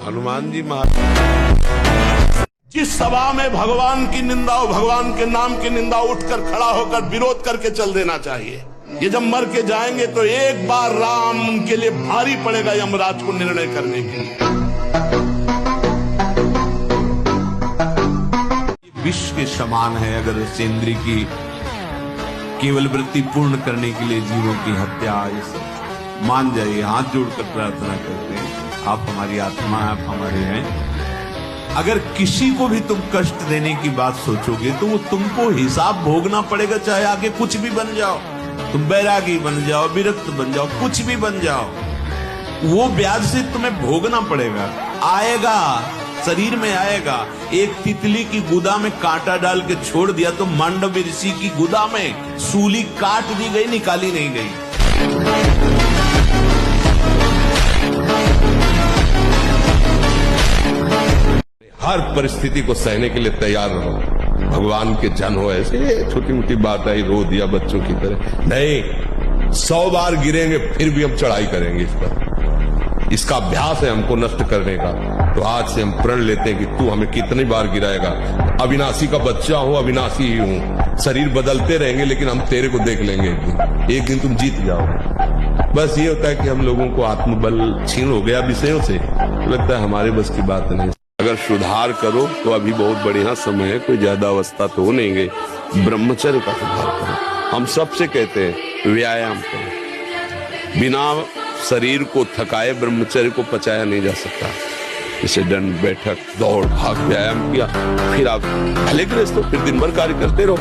हनुमान जी महाराज जिस सभा में भगवान की निंदा और भगवान के नाम की निंदा उठकर खड़ा होकर विरोध करके चल देना चाहिए। ये जब मर के जाएंगे तो एक बार राम उनके लिए भारी पड़ेगा यमराज को निर्णय करने के लिए। विष के समान है अगर इस इंद्र की केवल वृत्ति पूर्ण करने के लिए जीवों की हत्या। मान जाइए, हाथ जोड़कर प्रार्थना करते हैं, आप हमारी आत्मा है, आप हमारे हैं। अगर किसी को भी तुम कष्ट देने की बात सोचोगे तो वो तुमको हिसाब भोगना पड़ेगा, चाहे आगे कुछ भी बन जाओ। तुम बैरागी बन जाओ, विरक्त बन जाओ, कुछ भी बन जाओ, वो ब्याज से तुम्हें भोगना पड़ेगा। आएगा, शरीर में आएगा। एक तितली की गुदा में कांटा डाल के छोड़ दिया तो मांडव ऋषि की गुदा में सूली काट दी गई, निकाली नहीं गई। हर परिस्थिति को सहने के लिए तैयार रहो। भगवान के जन हो, ऐसे छोटी मोटी बात आई रो दिया बच्चों की तरह नहीं। 100 बार गिरेंगे फिर भी हम चढ़ाई करेंगे इस पर। इसका अभ्यास है हमको नष्ट करने का। तो आज से हम प्रण लेते हैं कि तू हमें कितनी बार गिराएगा। अविनाशी का बच्चा हूं, अविनाशी ही हूं। शरीर बदलते रहेंगे लेकिन हम तेरे को देख लेंगे एक दिन तुम जीत जाओगे। बस ये होता है कि हम लोगों को आत्मबल छीन हो गया विषयों से, लगता है हमारे बस की बात नहीं। अगर सुधार करो तो अभी बहुत बढ़िया समय है, कोई ज्यादा अवस्था तो हो नहीं गई। ब्रह्मचर्य का सुधार करो। हम सबसे कहते हैं व्यायाम करो। बिना शरीर को थकाए ब्रह्मचर्य को पचाया नहीं जा सकता। जैसे दंड बैठक दौड़ भाग व्यायाम किया, फिर आप भले गृहस्थ हो, फिर दिन भर कार्य करते रहो।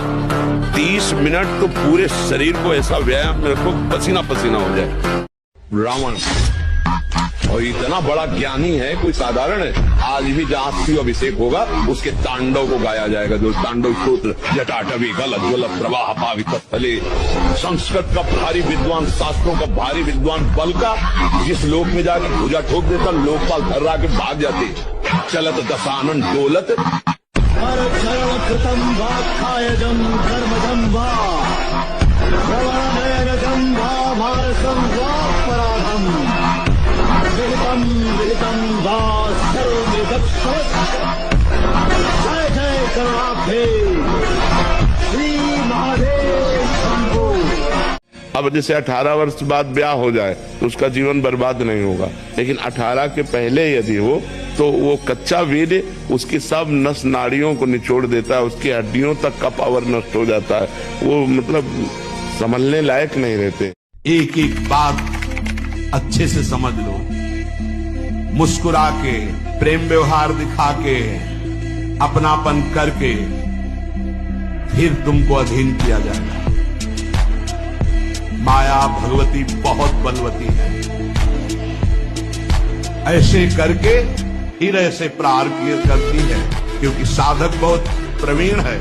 30 मिनट तो पूरे शरीर को ऐसा व्यायाम में रखो पसीना पसीना हो जाए। रावण और इतना बड़ा ज्ञानी है, कोई साधारण है। आज भी जहाँ शिव अभिषेक होगा उसके तांडव को गाया जाएगा, जो तांडव स्तोत्र। जटाटवी गलज्वल प्रवाह पावित स्थले। संस्कृत का भारी विद्वान, शास्त्रों का भारी विद्वान बल का जिस लोक में जाकर भुजा ठोक देता, लोकपाल धर्रा के भाग जाते। चलत दशानन डोलत अब जैसे 18 वर्ष बाद ब्याह हो जाए तो उसका जीवन बर्बाद नहीं होगा, लेकिन 18 के पहले यदि हो तो वो कच्चा वीर्य उसकी सब नस नाड़ियों को निचोड़ देता है, उसकी हड्डियों तक का पावर नष्ट हो जाता है। वो मतलब संभलने लायक नहीं रहते। एक एक बात अच्छे से समझ लो, मुस्कुरा के, प्रेम व्यवहार दिखा के, अपनापन करके फिर तुमको अधीन किया जाएगा। माया भगवती बहुत बलवती है। ऐसे करके फिर ऐसे प्रहार करती है, क्योंकि साधक बहुत प्रवीण है।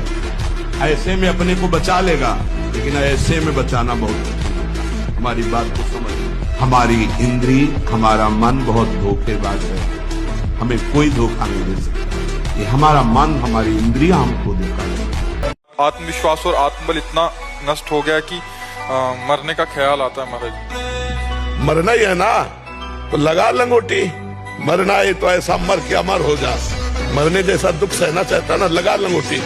ऐसे में अपने को बचा लेगा, लेकिन ऐसे में बचाना बहुत। हमारी बात को समझ। हमारी इंद्री, हमारा मन बहुत धोखेबाज है। हमें कोई धोखा नहीं दे सकता। ये हमारा मन, हमारी इंद्रियां हमको धोखा देती। आत्मविश्वास और आत्मबल इतना नष्ट हो गया कि मरने का ख्याल आता है। महाराज मरना ही है ना, तो लगा लंगोटी। मरना है तो ऐसा मर के अमर हो जा। मरने जैसा दुख सहना चाहता ना, लगा लंगोटी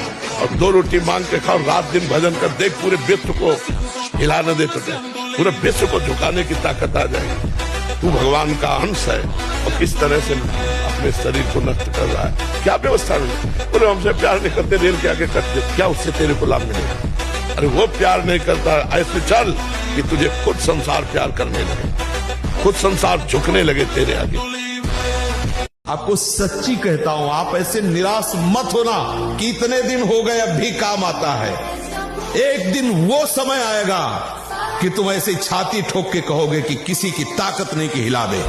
और 2 रोटी मांग के खाओ, रात दिन भजन कर। देख पूरे विश्व को हिला न दे सके, पूरे विश्व को झुकाने की ताकत आ जाएगी। तू भगवान का अंश है और किस तरह से अपने शरीर को नष्ट कर रहा है। क्या व्यवस्था नहीं, बोले हमसे प्यार नहीं करते, रेल के आगे कटते, क्या उससे तेरे को लाभ मिलेगा? अरे वो प्यार नहीं करता, ऐसे चल कि तुझे खुद संसार प्यार करने लगे, खुद संसार झुकने लगे तेरे आगे। आपको सच्ची कहता हूं, आप ऐसे निराश मत होना कि इतने दिन हो गए अब भी काम आता है। एक दिन वो समय आएगा कि तुम ऐसे छाती ठोक के कहोगे कि किसी की ताकत नहीं कि हिला दे।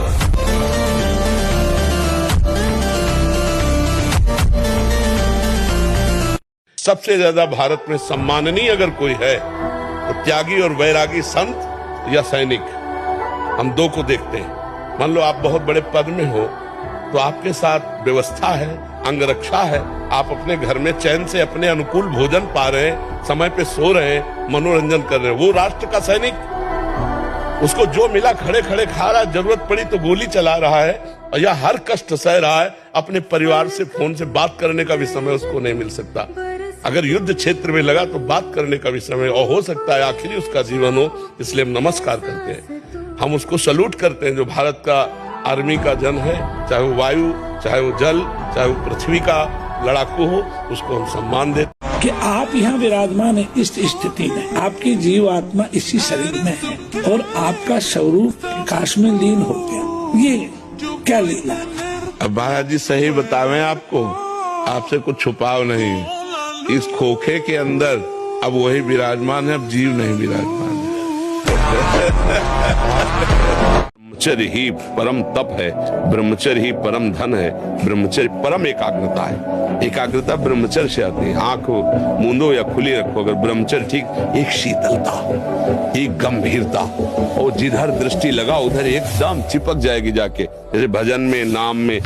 सबसे ज्यादा भारत में सम्माननीय अगर कोई है तो त्यागी और वैरागी संत या सैनिक, हम 2 को देखते हैं। मान लो आप बहुत बड़े पद में हो तो आपके साथ व्यवस्था है, अंगरक्षा है, आप अपने घर में चैन से अपने अनुकूल भोजन पा रहे हैं, समय पे सो रहे हैं, मनोरंजन कर रहे हैं। वो राष्ट्र का सैनिक, उसको जो मिला खड़े खड़े खा रहा है, जरूरत पड़ी तो गोली चला रहा है, या हर कष्ट सह रहा है, अपने परिवार से फोन से बात करने का भी समय उसको नहीं मिल सकता। अगर युद्ध क्षेत्र में लगा तो बात करने का भी समय, और हो सकता है आखिरी उसका जीवन हो, इसलिए हम नमस्कार करते हैं, हम उसको सल्यूट करते हैं जो भारत का आर्मी का जन है, चाहे वो वायु, चाहे वो जल, चाहे वो पृथ्वी का लड़ाकू हो, उसको हम सम्मान देते हैं। कि आप यहाँ विराजमान है इस स्थिति में, आपकी जीव आत्मा इसी शरीर में है और आपका स्वरूप प्रकाश में लीन हो गया, ये क्या लीला है? अब महाराज जी सही बतावें आपको, आपसे कुछ छुपाव नहीं, इस खोखे के अंदर अब वही विराजमान है, अब जीव नहीं विराजमान है। ब्रह्मचर्य ही परम तप है, ब्रह्मचर्य ही परम धन है, ब्रह्मचर्य परम एकाग्रता है। एकाग्रता ब्रह्मचर्य से आती है। आंख मूंदो या खुली रखो, अगर ब्रह्मचर्य ठीक, एक शीतलता, एक गंभीरता, और जिधर दृष्टि लगा उधर एकदम चिपक जाएगी जाके, जैसे भजन में, नाम में,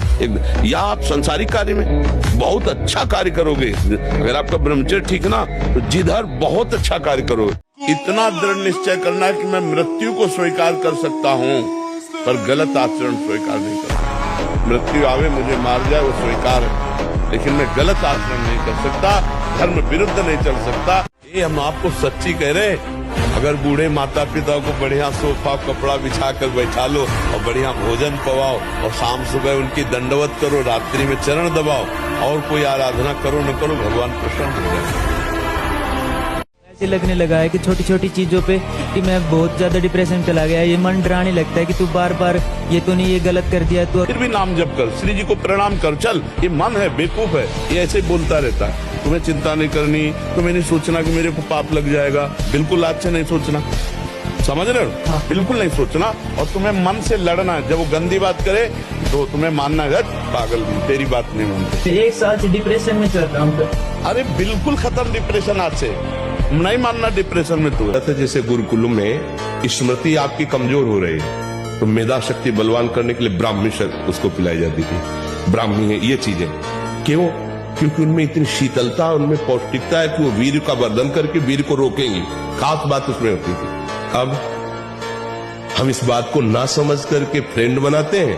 या आप संसारिक कार्य में बहुत अच्छा कार्य करोगे। अगर आपका ब्रह्मचर्य ठीक ना, तो जिधर बहुत अच्छा कार्य करोगे। इतना दृढ़ निश्चय करना है कि मैं मृत्यु को स्वीकार कर सकता हूँ, पर गलत आचरण स्वीकार नहीं करता। मृत्यु आवे मुझे मार जाए वो स्वीकार है, लेकिन मैं गलत आचरण नहीं कर सकता, धर्म विरुद्ध नहीं चल सकता। ये हम आपको सच्ची कह रहे, अगर बूढ़े माता पिता को बढ़िया सोफा कपड़ा बिछा कर बैठा लो और बढ़िया भोजन पवाओ और शाम सुबह उनकी दंडवत करो, रात्रि में चरण दबाओ और कोई आराधना करो न करो, भगवान प्रसन्न हो जाए। ऐसे लगने लगा है कि छोटी छोटी चीजों पे कि मैं बहुत ज्यादा डिप्रेशन में चला गया, ये मन डराने लगता है कि तू बार बार ये तो नहीं, ये गलत कर दिया तू। फिर भी नाम जप कर, श्री जी को प्रणाम कर, चल, ये मन है, बेवकूफ है, ये ऐसे बोलता रहता है। तुम्हें चिंता नहीं करनी, तुम्हें नहीं सोचना कि मेरे को पाप लग जाएगा, बिल्कुल आज से नहीं सोचना, समझ रहे हो? हाँ। बिल्कुल नहीं सोचना, और तुम्हें मन से लड़ना है। जब वो गंदी बात करे तो तुम्हें मानना है पागल, तेरी बात नहीं मानते। एक साल से डिप्रेशन में चल रहा हूँ। अरे बिल्कुल खत्म डिप्रेशन, आज से नहीं मानना डिप्रेशन में तू है। जैसे गुरुकुल में स्मृति आपकी कमजोर हो रही है, तो मेधा शक्ति बलवान करने के लिए ब्राह्मी शक्ति उसको पिलाई जाती थी। ब्राह्मी है ये चीजें, क्यों? क्योंकि उनमें इतनी शीतलता, उनमें पौष्टिकता है कि वो वीर का वर्धन करके वीर को रोकेंगी। खास बात उसमें होती थी। अब हम इस बात को ना समझ करके फ्रेंड बनाते हैं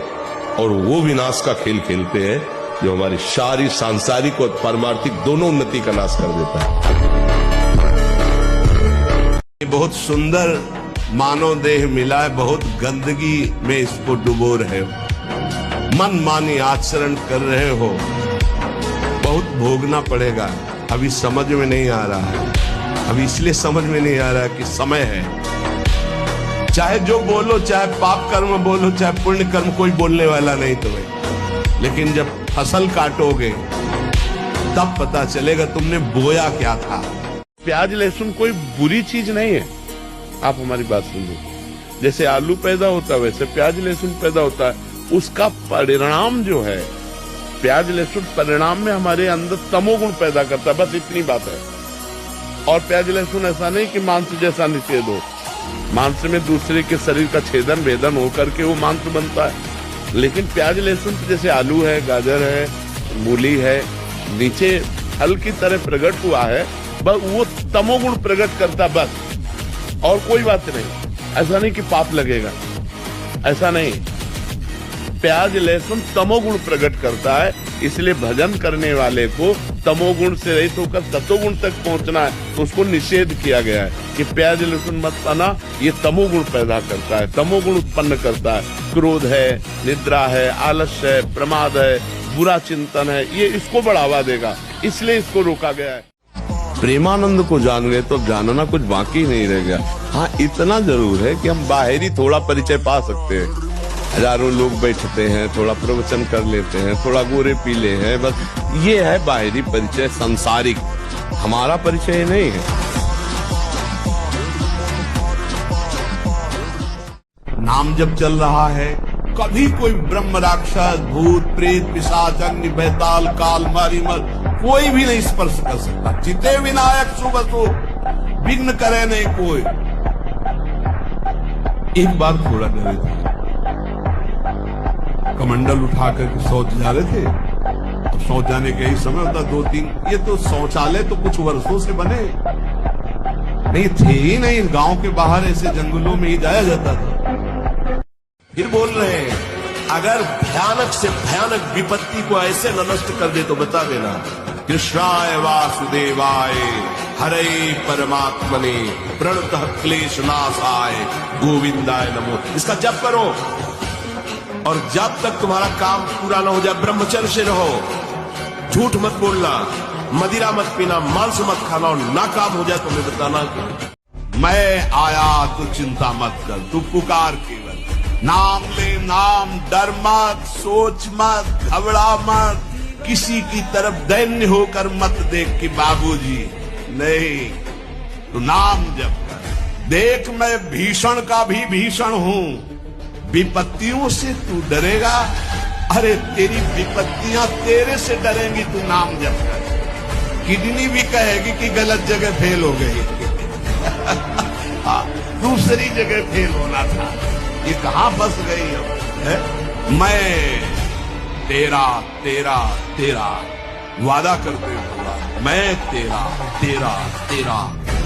और वो विनाश का खेल खेलते हैं जो हमारी सारी सांसारिक और पारमार्थिक दोनों उन्नति का नाश कर देता है। बहुत सुंदर मानव देह मिला है, बहुत गंदगी में इसको डुबो रहे हो, मन मानी आचरण कर रहे हो, बहुत भोगना पड़ेगा। अभी समझ में नहीं आ रहा है, अभी इसलिए समझ में नहीं आ रहा कि समय है। चाहे जो बोलो, चाहे पाप कर्म बोलो, चाहे पुण्य कर्म, कोई बोलने वाला नहीं तुम्हें, लेकिन जब फसल काटोगे तब पता चलेगा तुमने बोया क्या था। प्याज लहसुन कोई बुरी चीज नहीं है, आप हमारी बात सुनिए। जैसे आलू पैदा होता है वैसे प्याज लहसुन पैदा होता है, उसका परिणाम जो है, प्याज लहसुन परिणाम में हमारे अंदर तमोगुण पैदा करता है, बस इतनी बात है। और प्याज लहसुन ऐसा नहीं कि मांस जैसा निषेध हो, मांस में दूसरे के शरीर का छेदन भेदन होकर के वो मांस बनता है, लेकिन प्याज लहसुन जैसे आलू है, गाजर है, मूली है, नीचे फल की तरह प्रकट हुआ है, बस वो तमोगुण प्रकट करता, बस, और कोई बात नहीं। ऐसा नहीं कि पाप लगेगा, ऐसा नहीं। प्याज लहसुन तमोगुण प्रकट करता है, इसलिए भजन करने वाले को तमोगुण से रहित होकर सतोगुण तक पहुंचना है, तो उसको निषेध किया गया है कि प्याज लहसुन मत खाना, ये तमोगुण पैदा करता है, तमोगुण उत्पन्न करता है। क्रोध है, निद्रा है, आलस्य है, प्रमाद है, बुरा चिंतन है, ये इसको बढ़ावा देगा, इसलिए इसको रोका गया है। प्रेमानंद को जान गए तो जानना कुछ बाकी नहीं रह गया। हाँ, इतना जरूर है कि हम बाहरी थोड़ा परिचय पा सकते हैं। हजारों लोग बैठते हैं, थोड़ा प्रवचन कर लेते हैं, थोड़ा गोरे पीले हैं, बस ये है बाहरी परिचय, संसारिक। हमारा परिचय नहीं है। नाम जब चल रहा है, कभी कोई ब्रह्म राक्षस भूत प्रेत पिशाच अग्नि बैताल काल मारीमल कोई भी नहीं स्पर्श कर सकता। चिते विनायक शुभ विघ्न करे नहीं कोई। एक बार थोड़ा डरे थे, कमंडल उठा करके शौच जा रहे थे, तो शौच जाने का ही समय होता 2-3, ये तो शौचालय तो कुछ वर्षों से बने नहीं थे ही नहीं, गांव के बाहर ऐसे जंगलों में ही जाया जाता था। फिर बोल रहे हैं अगर भयानक से भयानक विपत्ति को ऐसे न नष्ट कर दे तो बता देना, कृष्णाय वासुदेवाय हरे परमात्मने प्रणतः क्लेश नाशाय गोविंदाय नमो। इसका जप करो और जब तक तुम्हारा काम पूरा ना हो जाए ब्रह्मचर्य से रहो, झूठ मत बोलना, मदिरा मत पीना, मांस मत खाना, और ना काम हो जाए तो मैं बताना मैं आया तो चिंता मत कर, तू पुकार केवल, नाम ले नाम, डर मत, सोच मत, घबरा मत, किसी की तरफ दैन्य होकर मत देख कि बाबूजी, नहीं, तू नाम जप कर। देख मैं भीषण का भी भीषण हूं, विपत्तियों से तू डरेगा, अरे तेरी विपत्तियां तेरे से डरेंगी, तू नाम जप कर। किडनी भी कहेगी कि गलत जगह फेल हो गई दूसरी जगह फेल होना था, ये कहां फंस गई है? मैं तेरा तेरा तेरा वादा करते हुआ, मैं तेरा तेरा तेरा,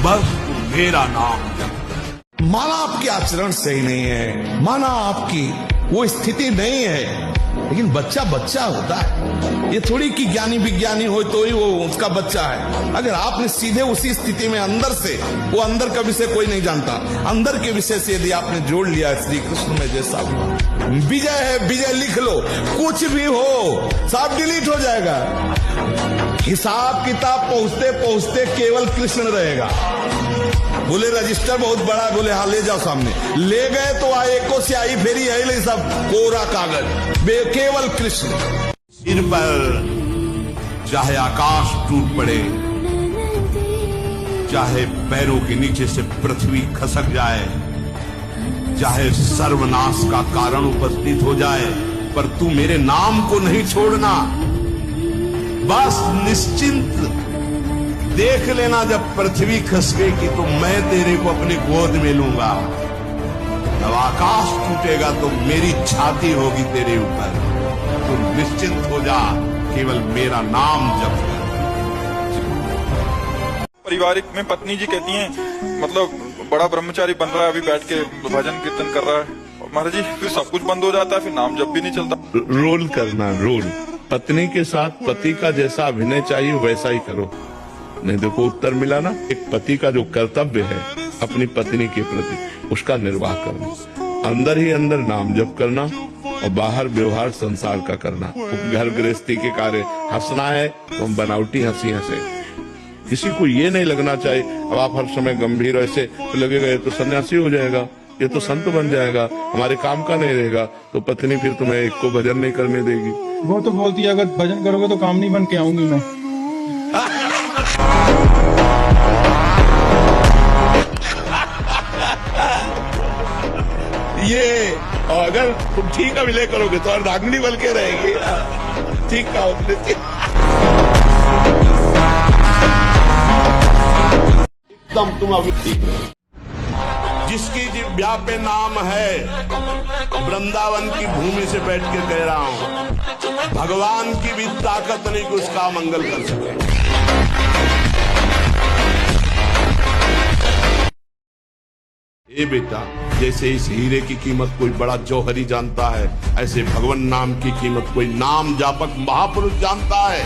बस तू मेरा नाम जप। माना आपके आचरण सही नहीं है, माना आपकी वो स्थिति नहीं है, लेकिन बच्चा बच्चा होता है। ये थोड़ी कि ज्ञानी विज्ञानी हो तो ही वो उसका बच्चा है। अगर आपने सीधे उसी स्थिति में अंदर से, वो अंदर का विषय कोई नहीं जानता, अंदर के विषय से यदि आपने जोड़ लिया श्री कृष्ण में, जैसा विजय है, विजय लिख लो, कुछ भी हो सब डिलीट हो जाएगा। हिसाब किताब पहुंचते पहुंचते केवल कृष्ण रहेगा। बोले रजिस्टर बहुत बड़ा, बोले हाँ ले जाओ सामने, ले गए तो आए को से आई फेरी है ले सब कोरा कागज, केवल कृष्ण। सिर पर चाहे आकाश टूट पड़े, चाहे पैरों के नीचे से पृथ्वी खसक जाए, चाहे सर्वनाश का कारण उपस्थित हो जाए, पर तू मेरे नाम को नहीं छोड़ना। बस निश्चिंत देख लेना, जब पृथ्वी खस गई कि तो मैं तेरे को अपनी गोद में लूंगा, जब आकाश टूटेगा तो मेरी छाती होगी तेरे ऊपर, तू निश्चिंत हो जा, केवल मेरा नाम जप कर। पारिवारिक में पत्नी जी कहती हैं, मतलब बड़ा ब्रह्मचारी बन रहा है, अभी बैठ के भजन कीर्तन कर रहा है, महाराज जी फिर सब कुछ बंद हो जाता है, फिर नाम जप भी नहीं चलता। रोल करना, रोल। पत्नी के साथ पति का जैसा अभिनय चाहिए वैसा ही करो। नहीं देखो उत्तर मिला ना, एक पति का जो कर्तव्य है अपनी पत्नी के प्रति, उसका निर्वाह करना, अंदर ही अंदर नाम जप करना और बाहर व्यवहार संसार का करना। घर गृहस्थी के कार्य हंसना है तो हम बनावटी हंसी हंसे, किसी को ये नहीं लगना चाहिए अब आप हर समय गंभीर ऐसे तो लगेगा ये तो सन्यासी हो जाएगा, ये तो संत बन जाएगा, हमारे काम का नहीं रहेगा, तो पत्नी फिर तुम्हें एक को भजन नहीं करने देगी। वो तो बोलती है अगर भजन करोगे तो काम नहीं बन के आऊंगी मैं। ये अगर तुम ठीक अभिनय करोगे तो रागनी बन के रहेगी। ठीक कहा उसने, एकदम तुम अभी जिसकी जिह्वा पे नाम है, वृंदावन की भूमि से बैठ के कह रहा हूं, भगवान की भी ताकत नहीं कि उसका मंगल कर सके। ए बेटा, जैसे इस हीरे की कीमत कोई बड़ा जौहरी जानता है, ऐसे भगवान नाम की कीमत कोई नाम जापक महापुरुष जानता है।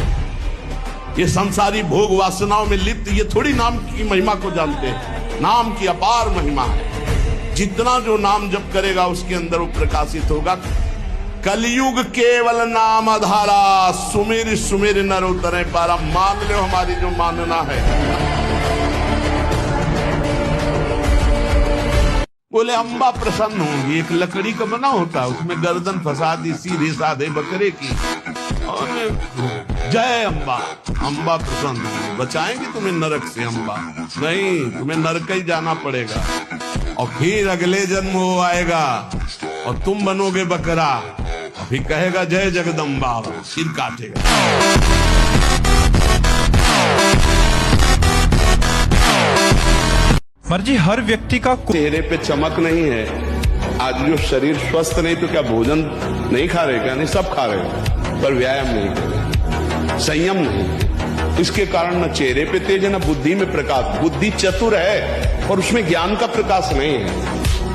ये संसारी भोग वासनाओं में लिप्त ये थोड़ी नाम की महिमा को जानते हैं। नाम की अपार महिमा है, जितना जो नाम जप करेगा उसके अंदर वो प्रकाशित होगा। कलयुग केवल नाम आधारा, सुमेर सुमेर नर उतरे पारा। मान लो हमारी जो मानना है। बोले अम्बा प्रसन्न होंगी, एक लकड़ी का बना होता है, उसमें गर्दन फंसा दी सीधे साधे बकरे की, और जय अम्बा, अम्बा प्रसन्न होंगी, बचाएंगे तुम्हें नरक से अम्बा। नहीं, तुम्हें नरक ही जाना पड़ेगा, और फिर अगले जन्म वो आएगा और तुम बनोगे बकरा, और फिर कहेगा जय जगदम्बा, सिर काटेगा। मर्जी हर व्यक्ति का चेहरे पे चमक नहीं है। आज जो शरीर स्वस्थ नहीं तो क्या भोजन नहीं खा रहे क्या? नहीं, सब खा रहे, पर व्यायाम नहीं कर रहे, संयम नहीं। इसके कारण न चेहरे पे तेज है न बुद्धि में प्रकाश। बुद्धि चतुर है और उसमें ज्ञान का प्रकाश नहीं है।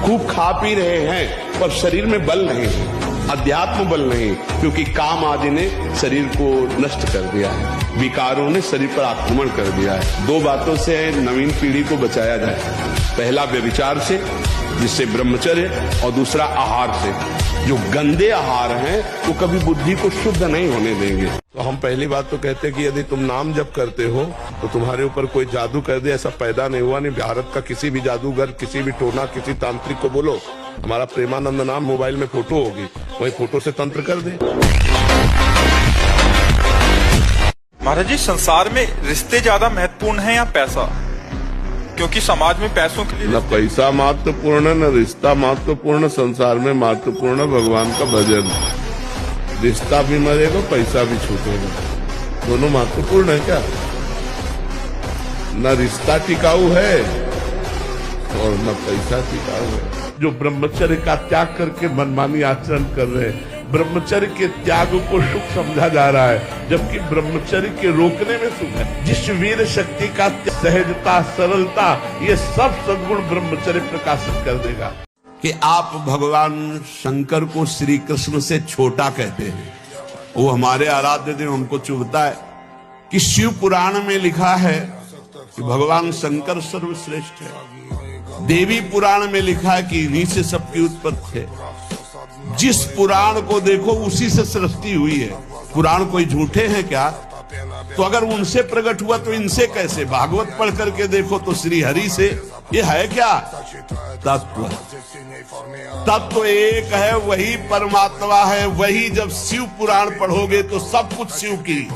खूब खा पी रहे हैं पर शरीर में बल नहीं है। अध्यात्म बल नहीं, क्योंकि काम आदि ने शरीर को नष्ट कर दिया है, विकारों ने शरीर पर आक्रमण कर दिया है। दो बातों से नवीन पीढ़ी को बचाया जाए, पहला व्यभिचार से जिससे ब्रह्मचर्य, और दूसरा आहार से। जो गंदे आहार हैं वो कभी बुद्धि को शुद्ध नहीं होने देंगे। तो हम पहली बात तो कहते हैं कि यदि तुम नाम जप करते हो तो तुम्हारे ऊपर कोई जादू कर दे, ऐसा पैदा नहीं हुआ। नहीं, भारत का किसी भी जादूगर, किसी भी टोना, किसी तांत्रिक को बोलो हमारा प्रेमानंद नाम मोबाइल में फोटो होगी, वही फोटो से तंत्र कर दे। महाराज जी, संसार में रिश्ते ज्यादा महत्वपूर्ण हैं या पैसा? क्योंकि समाज में पैसों के लिए न पैसा महत्वपूर्ण, न रिश्ता महत्वपूर्ण। संसार में महत्वपूर्ण भगवान का भजन। रिश्ता भी मरेगा, पैसा भी छूटेगा, दोनों महत्वपूर्ण है क्या? न रिश्ता टिकाऊ है और न पैसा टिकाऊ है। जो ब्रह्मचर्य का त्याग करके मनमानी आचरण कर रहे हैं, ब्रह्मचर्य के त्याग को सुख समझा जा रहा है, जबकि ब्रह्मचर्य के रोकने में सुख है। जिस वीर शक्ति का सहजता, सरलता, ये सब सद्गुण ब्रह्मचर्य प्रकाशित कर देगा। कि आप भगवान शंकर को श्री कृष्ण से छोटा कहते हैं, वो हमारे आराध्य देव, हमको चुभता है कि शिव पुराण में लिखा है कि भगवान शंकर सर्वश्रेष्ठ है। देवी पुराण में लिखा है कि इन्हीं से सबकी उत्पत्ति है। जिस पुराण को देखो उसी से सृष्टि हुई है। पुराण कोई झूठे हैं क्या? तो अगर उनसे प्रकट हुआ तो इनसे कैसे? भागवत पढ़ करके देखो तो श्री हरि से। ये है क्या? तत्व। तत्व एक है, वही परमात्मा है। वही जब शिव पुराण पढ़ोगे तो सब कुछ शिव की,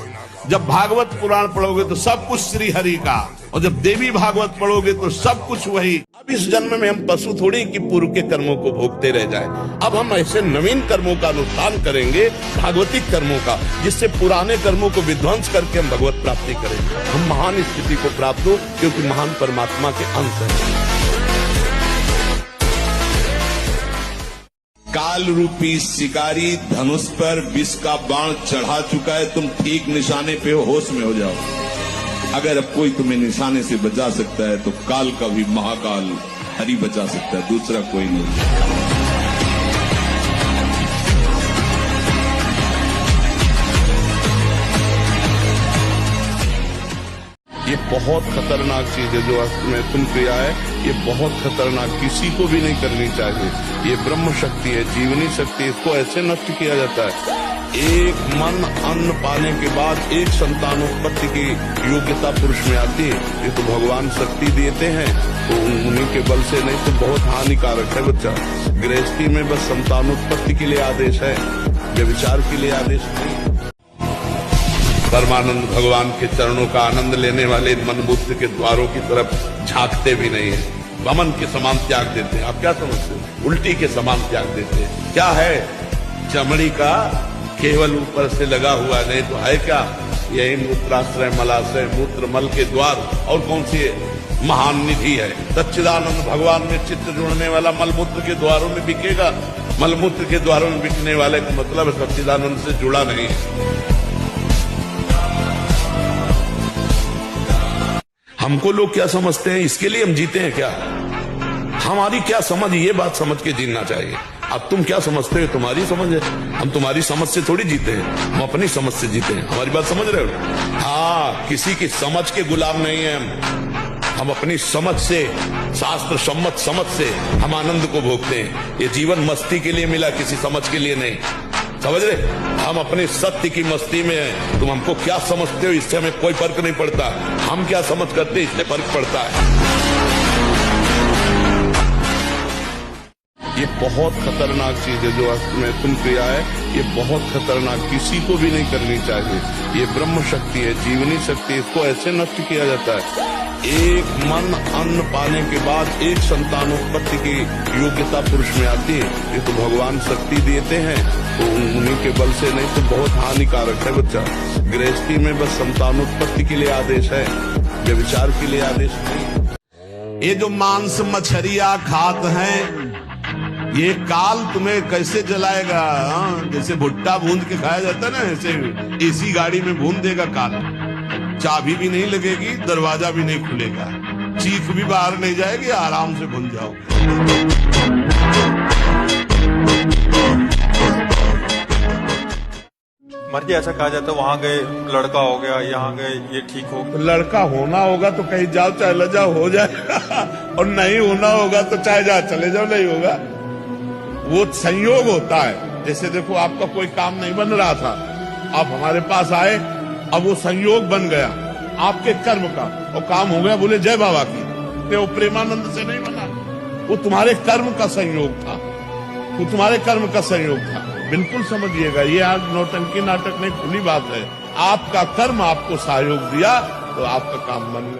जब भागवत पुराण पढ़ोगे तो सब कुछ श्री हरि का, और जब देवी भागवत पढ़ोगे तो सब कुछ वही। अब इस जन्म में हम पशु थोड़ी कि पूर्व के कर्मों को भोगते रह जाएं। अब हम ऐसे नवीन कर्मों का अनुष्ठान करेंगे, भागवतिक कर्मों का, जिससे पुराने कर्मों को विध्वंस करके हम भगवत प्राप्ति करेंगे। हम महान स्थिति को प्राप्त हो, क्योंकि महान परमात्मा के अंश हैं। काल रूपी शिकारी धनुष पर विष का बाण चढ़ा चुका है। तुम ठीक निशाने पे हो, होश में हो जाओ। अगर अब कोई तुम्हें निशाने से बचा सकता है तो काल का भी महाकाल हरि बचा सकता है, दूसरा कोई नहीं। ये बहुत खतरनाक चीज है जो अस्त में तुम क्रिया है, ये बहुत खतरनाक, किसी को भी नहीं करनी चाहिए। ये ब्रह्म शक्ति है, जीवनी शक्ति, इसको ऐसे नष्ट किया जाता है। एक मन अन्न पाने के बाद एक संतानोत्पत्ति की योग्यता पुरुष में आती है। ये तो भगवान शक्ति देते हैं, तो उन्हीं के बल से, नहीं तो बहुत हानिकारक है बच्चा। गृहस्थी में बस संतानोत्पत्ति के लिए आदेश है, व्यभिचार के लिए आदेश नहीं। परमानंद भगवान के चरणों का आनंद लेने वाले मन बुद्ध के द्वारों की तरफ झांकते भी नहीं है, वमन के समान त्याग देते हैं। आप क्या समझते हैं? उल्टी के समान त्याग देते हैं। क्या है? चमड़ी का केवल ऊपर से लगा हुआ, नहीं तो है क्या? यही मूत्राश्रय, मलाश्रय, मूत्र मल के द्वार, और कौन सी महान निधि है? सच्चिदानंद भगवान में चित्त जोड़ने वाला मलमूत्र के द्वारों में बिकेगा। मलमूत्र के द्वारों में बिकने वाले का मतलब सच्चिदानंद से जुड़ा नहीं है। हमको लोग क्या समझते हैं, इसके लिए हम जीते हैं क्या? हमारी क्या समझ, ये बात समझ के जीना चाहिए। अब तुम क्या समझते हो, तुम्हारी समझ है, हम तुम्हारी समझ से थोड़ी जीते हैं, हम अपनी समझ से जीते हैं। हमारी बात समझ रहे हो? हाँ, किसी की समझ के गुलाम नहीं है हम अपनी समझ से, शास्त्र सम्मत समझ से हम आनंद को भोगते हैं। ये जीवन मस्ती के लिए मिला, किसी समझ के लिए नहीं। समझ रहे? हम अपने सत्य की मस्ती में हैं। तुम हमको क्या समझते हो, इससे हमें कोई फर्क नहीं पड़ता। हम क्या समझ करते हैं, इससे फर्क पड़ता है। ये बहुत खतरनाक चीज है जो अस्त में तुम क्रिया है, ये बहुत खतरनाक, किसी को भी नहीं करनी चाहिए। ये ब्रह्म शक्ति है, जीवनी शक्ति, इसको ऐसे नष्ट किया जाता है। एक मन अन्न पाने के बाद एक संतानोत्पत्ति की योग्यता पुरुष में आती है। ये तो भगवान शक्ति देते हैं, तो उन्हीं के बल से, नहीं तो बहुत हानिकारक है बच्चा। गृहस्थी में बस संतानोत्पत्ति के लिए आदेश है, व्यभिचार के लिए आदेश नहीं। ये जो मांस मछलियां खात हैं, ये काल तुम्हें कैसे जलाएगा? जैसे भुट्टा भून के खाया जाता है ना, ऐसे एसी गाड़ी में भून देगा काल। चाबी भी नहीं लगेगी, दरवाजा भी नहीं खुलेगा, चीख भी बाहर नहीं जाएगी, आराम से भून जाओगे। महाराज जी ऐसा कहा जाता है वहां गए लड़का हो गया, यहाँ गए ये ठीक हो गया। तो लड़का होना होगा तो कहीं जाओ चाहे ले जाओ हो जाएगा और नहीं होना होगा तो चाहे जाओ चले जाओ नहीं होगा। वो संयोग होता है। जैसे देखो आपका कोई काम नहीं बन रहा था, आप हमारे पास आए, अब वो संयोग बन गया आपके कर्म का और काम हो गया, बोले जय बाबा की। वो प्रेमानंद से नहीं बना, वो तुम्हारे कर्म का संयोग था, वो तुम्हारे कर्म का संयोग था। बिल्कुल समझिएगा, ये आज नौटंकी नाटक नहीं, खुली बात है। आपका कर्म आपको सहयोग दिया तो आपका काम बन गया।